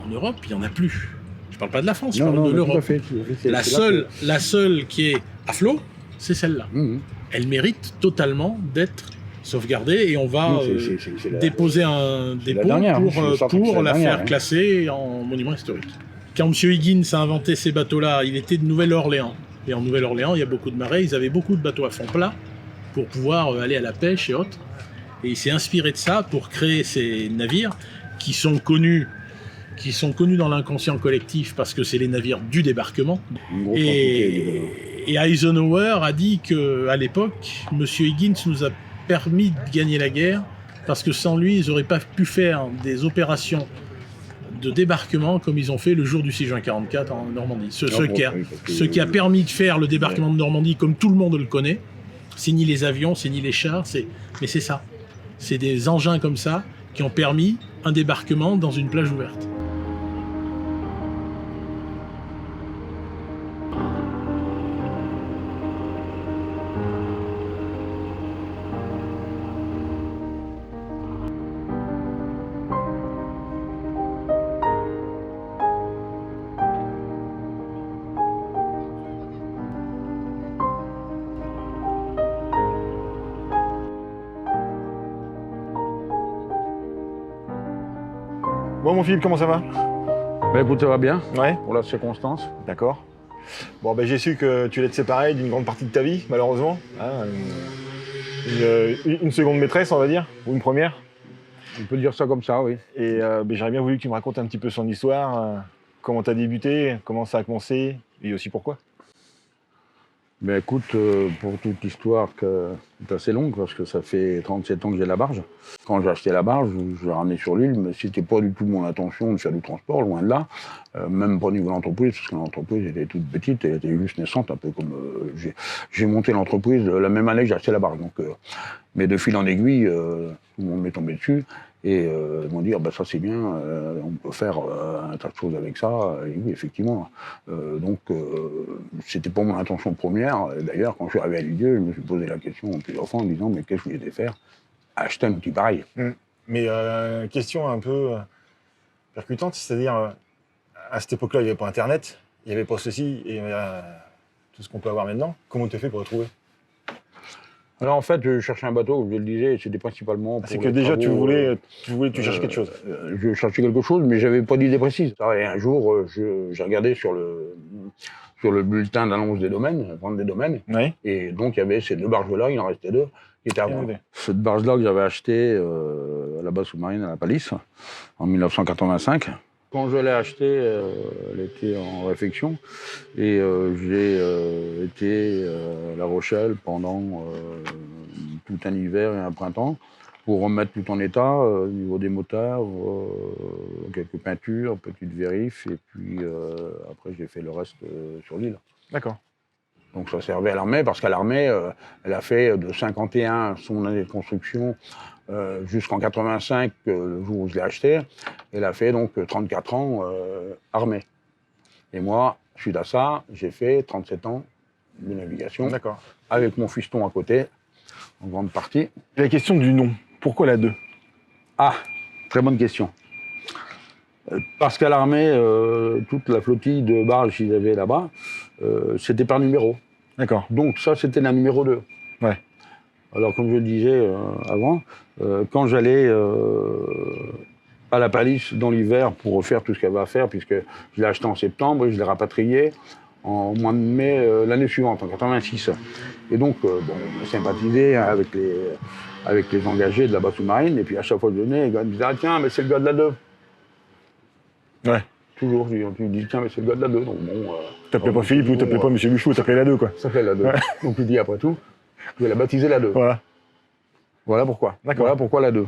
en Europe, il n'y en a plus. Je ne parle pas de la France, je Non, parle non, de l'Europe. tout à fait. La seule qui est à flot, c'est celle-là. Elle mérite totalement d'être sauvegardée et on va déposer un dépôt pour la faire classer en monument historique. Quand M. Higgins a inventé ces bateaux-là, il était de Nouvelle-Orléans. Et en Nouvelle-Orléans, il y a beaucoup de marais, ils avaient beaucoup de bateaux à fond plat pour pouvoir aller à la pêche et autres. Et il s'est inspiré de ça pour créer ces navires qui sont connus dans l'inconscient collectif parce que c'est les navires du débarquement. Et Eisenhower a dit qu'à l'époque, M. Higgins nous a permis de gagner la guerre parce que sans lui, ils n'auraient pas pu faire des opérations de débarquement comme ils ont fait le jour du 6 juin 1944 en Normandie. Ce qui a permis de faire le débarquement de Normandie comme tout le monde le connaît, c'est ni les avions, c'est ni les chars, mais c'est ça. C'est des engins comme ça qui ont permis un débarquement dans une plage ouverte. Bon, mon Philippe, comment ça va? Ben écoute, ça va bien, Ouais. pour la circonstance. D'accord. Bon, ben j'ai su que tu allais te séparer d'une grande partie de ta vie, malheureusement. Hein, une seconde maîtresse, on va dire, ou une première. On peut dire ça comme ça, oui. Et ben, j'aurais bien voulu que tu me racontes un petit peu son histoire, comment tu as débuté, comment ça a commencé, et aussi pourquoi. Ben écoute, pour toute l'histoire c'est assez longue, parce que ça fait 37 ans que j'ai la barge. Quand j'ai acheté la barge, je l'ai ramenée sur l'île, mais c'était pas du tout mon intention de faire du transport, loin de là. Même pas au niveau de l'entreprise, parce que l'entreprise était toute petite, elle était juste naissante, un peu comme... j'ai monté l'entreprise la même année que j'ai acheté la barge. Donc, mais de fil en aiguille, tout le monde m'est tombé dessus. Et ils m'ont dit, bah, ça c'est bien, on peut faire un tas de choses avec ça. Et oui, effectivement. C'était pas mon intention première. D'ailleurs, quand je suis arrivé à Lisieux, je me suis posé la question plusieurs fois en me disant, mais qu'est-ce que je voulais faire? Acheter un outil pareil. Mais question un peu percutante, c'est-à-dire, à cette époque-là, il n'y avait pas Internet, il n'y avait pas ceci, et tout ce qu'on peut avoir maintenant. Comment tu as fait pour le trouver? Alors en fait, je cherchais un bateau, comme je le disais, c'était principalement pour c'est que déjà, travaux, tu cherchais quelque chose. Je cherchais quelque chose, mais j'avais pas d'idée précise. Et un jour, j'ai regardé sur le bulletin d'annonce des domaines, vente des domaines, Oui. et donc il y avait ces deux barges-là, il en restait deux, qui étaient à vendre. Cette barge-là que j'avais achetée à la base sous-marine à la Palisse, en 1985. Quand je l'ai achetée, elle était en réfection, et j'ai été à La Rochelle pendant tout un hiver et un printemps pour remettre tout en état au niveau des moteurs, quelques peintures, petites vérifs, et puis après j'ai fait le reste sur l'île. D'accord. Donc ça servait à l'armée, parce qu'à l'armée, elle a fait de 51 son année de construction jusqu'en 85, le jour où je l'ai acheté. Elle a fait donc 34 ans armée. Et moi, suite à ça, j'ai fait 37 ans de navigation. D'accord. Avec mon fiston à côté, en grande partie. La question du nom, pourquoi la 2? Ah, très bonne question. Parce qu'à l'armée, toute la flottille de barges qu'ils avaient là-bas, c'était par numéro. D'accord. Donc ça, c'était la numéro 2. Ouais. Alors, comme je le disais avant, quand j'allais à la Palisse dans l'hiver pour refaire tout ce qu'il y avait à faire, puisque je l'ai acheté en septembre et je l'ai rapatrié en mois de mai l'année suivante, en 86. Et donc, on sympathisait avec les engagés de la base sous-marine, et puis à chaque fois que je venais, les gars me disaient « Ah tiens, mais c'est le gars de la 2 ». Ouais. Toujours, tu me dis « Tiens, mais c'est le gars de la 2 ». Donc bon... T'appelais pas Philippe ou t'appelais pas Monsieur Buchou, t'appelais la 2, quoi. Ça fait la 2. Ouais. Donc il dit après tout, je vais la baptiser la 2. Voilà. Voilà pourquoi. D'accord. Voilà pourquoi la 2.